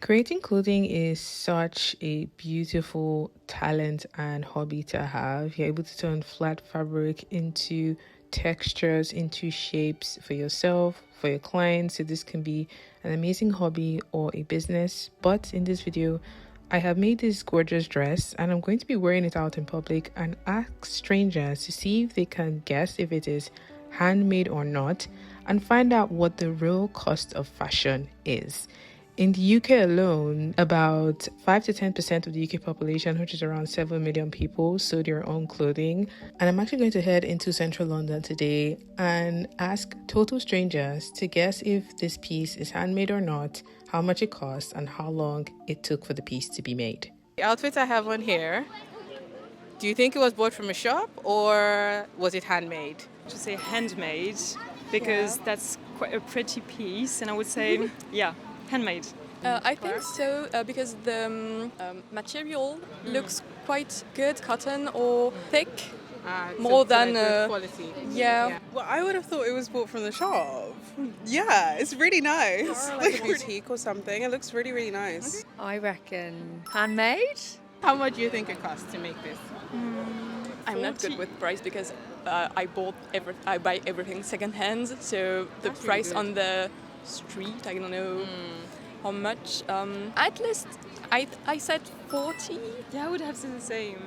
Creating clothing is such a beautiful talent and hobby to have. You're able to turn flat fabric into textures, into shapes for yourself, for your clients. So, this can be an amazing hobby or a business. But in this video, I have made this gorgeous dress and I'm going to be wearing it out in public and ask strangers to see if they can guess if it is handmade or not and find out what the real cost of fashion is. In the UK alone, about 5 to 10% of the UK population, which is around 7 million people, sew their own clothing. And I'm actually going to head into central London today and ask total strangers to guess if this piece is handmade or not, how much it costs, and how long it took for the piece to be made. The outfit I have on here, do you think it was bought from a shop or was it handmade? To say handmade because that's quite a pretty piece, and I would say, yeah, handmade. I think so because the material looks quite good, cotton or thick, more than quality. yeah. Well, I would have thought it was bought from the shop. Yeah, it's really nice. Oh, Like a boutique or something. It looks really, really nice. I reckon handmade. How much do you think it costs to make this? I'm not good with price because I buy everything second hand, so the That's really price good. on the street, I don't know how much. At least I said 40. Yeah, I would have said the same.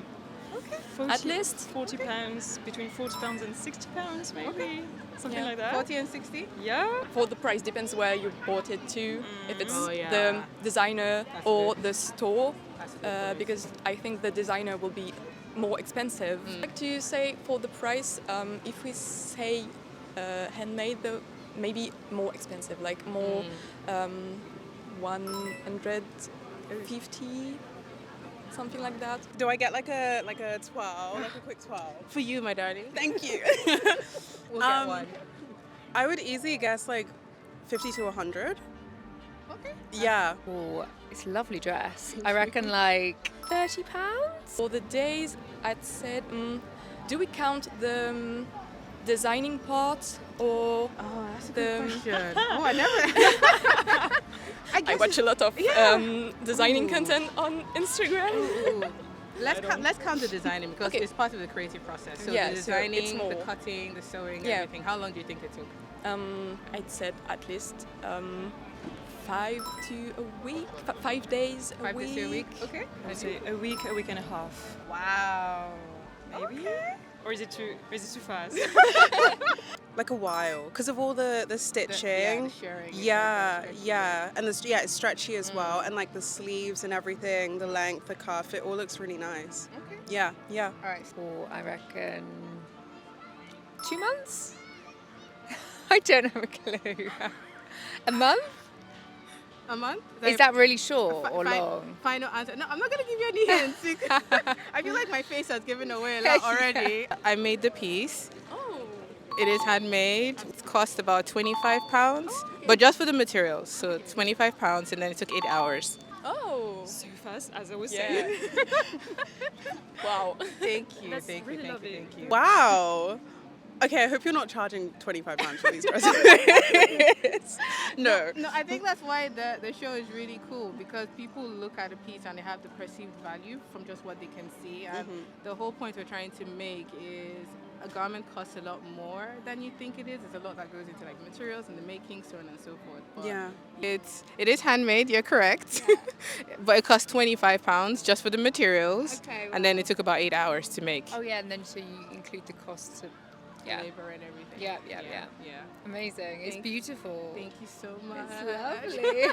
Okay. 40, At least. £40, between £40 and £60 maybe, something Yeah. like that. 40 and 60? Yeah. For the price depends where you bought it to, if it's Oh, yeah. the designer That's or good. the store, That's a good point. because I think the designer will be more expensive. I'd like to say for the price, if we say handmade, though, maybe more expensive, like more 150, something like that. Do I get like a twirl, like a quick twirl? For you, my darling. Thank you. We'll get one. I would easily guess like 50 to 100. Okay. Yeah. Oh, it's a lovely dress. I reckon like £30. For the days, I'd said, do we count the designing part or Oh, that's a the? good question. Oh, I never. I I watch a lot of designing Ooh. content on Instagram. Ooh. Let's count the designing because Okay. it's part of the creative process. So Yeah, the so it's designing, the more. cutting, the sewing, Yeah. everything. How long do you think it took? I'd said at least 5 to a week, 5 days a 5 week. days to a week. Okay. I'd say a week and a half. Wow. Maybe? Or is it too fast? Like a while because of all the stitching. the sharing. Yeah. And it's stretchy as well, and like the sleeves and everything, the length, the cuff, it all looks really nice. Okay. Yeah. All right. Oh, I reckon 2 months. I don't have a clue. A month? A month? Is that really short or Fi- long? Final answer. No, I'm not gonna give you any hints. I feel like my face has given away a lot already. I made the piece. Oh. It is handmade. It cost about £25, but just for the materials. So £25, and then it took 8 hours. Oh. So fast, as I was Yeah. saying. Wow. Thank you. That's Thank really you. lovely. Thank you. Wow. Okay, I hope you're not charging £25 for these dresses. No. No, I think that's why the show is really cool because people look at a piece and they have the perceived value from just what they can see. And the whole point we're trying to make is a garment costs a lot more than you think it is. There's a lot that goes into like materials and the making, so on and so forth. But Yeah. it is handmade. You're correct, but it cost £25 just for the materials, Okay, and then it took about 8 hours to make. Oh yeah, and then so you include the costs of Labor and everything. Yeah. Amazing. It's Thank- beautiful. Thank you so much. It's lovely.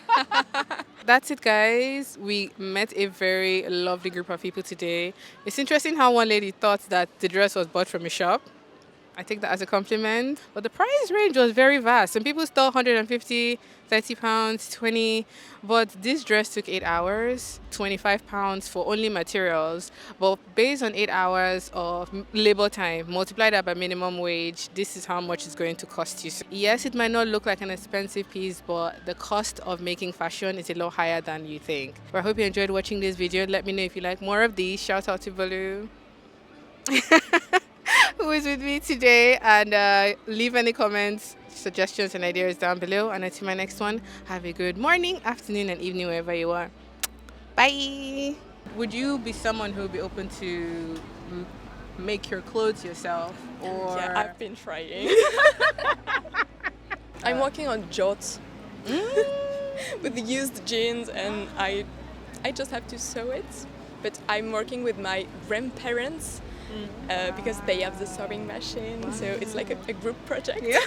That's it, guys. We met a very lovely group of people today. It's interesting how one lady thought that the dress was bought from a shop. I take that as a compliment. But the price range was very vast. Some people stole 150, £30, 20. But this dress took 8 hours, £25 for only materials. But based on 8 hours of labor time, multiply that by minimum wage, this is how much it's going to cost you. So yes, it might not look like an expensive piece, but the cost of making fashion is a lot higher than you think. But I hope you enjoyed watching this video. Let me know if you like more of these. Shout out to Baloo. Who is with me today, and leave any comments suggestions and ideas down below. And until my next one, have a good morning, afternoon, and evening wherever you are. Bye. Would you be someone who would be open to make your clothes yourself, or Yeah, I've been trying. I'm working on jorts with the used jeans, and I just have to sew it. But I'm working with my grandparents because they have the sewing machine, so it's like a group project. Yeah.